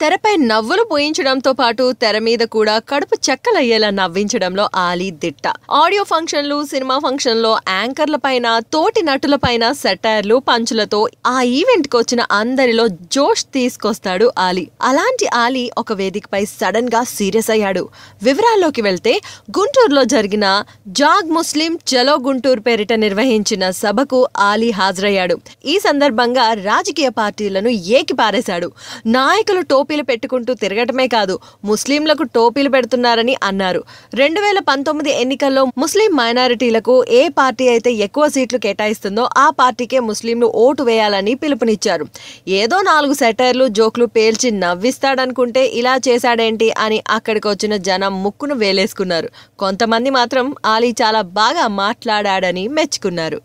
తెరపై నవ్వులు పోయించడంతో పాటు తెర మీద కూడా కడుపు చెక్కలయ్యేలా నవ్వించడంలో ఆలీ దిట్ట. ఆడియో ఫంక్షన్లు, సినిమా ఫంక్షన్లో యాంకర్ల పైన, తోటి నటుల పైన సెటైర్లు, పంచులతో ఆ ఈవెంట్ కు వచ్చిన అందరిలో జోష్ తీసుకొస్తాడు ఆలీ. అలాంటి ఆలీ ఒక వేదికపై సడన్ గా సీరియస్ అయ్యాడు. వివరాల్లోకి వెళ్తే, గుంటూరులో జరిగిన జాగ్ ముస్లిం చలో గుంటూరు పేరిట నిర్వహించిన సభకు ఆలీ హాజరయ్యాడు. ఈ సందర్భంగా రాజకీయ పార్టీలను ఏకిపారేశాడు. నాయకులు టోపీలు పెట్టుకుంటూ తిరగటమే కాదు, ముస్లింలకు టోపీలు పెడుతున్నారని అన్నారు. 2019 ఎన్నికల్లో ముస్లిం మైనారిటీలకు ఏ పార్టీ అయితే ఎక్కువ సీట్లు కేటాయిస్తుందో ఆ పార్టీకే ముస్లింలు ఓటు వేయాలని పిలుపునిచ్చారు. ఏదో 4 సెటైర్లు, జోక్లు పేల్చి నవ్విస్తాడనుకుంటే ఇలా చేశాడేంటి అని అక్కడికి వచ్చిన జనం ముక్కును వేలేసుకున్నారు. కొంతమంది మాత్రం ఆలీ చాలా బాగా మాట్లాడాడని మెచ్చుకున్నారు.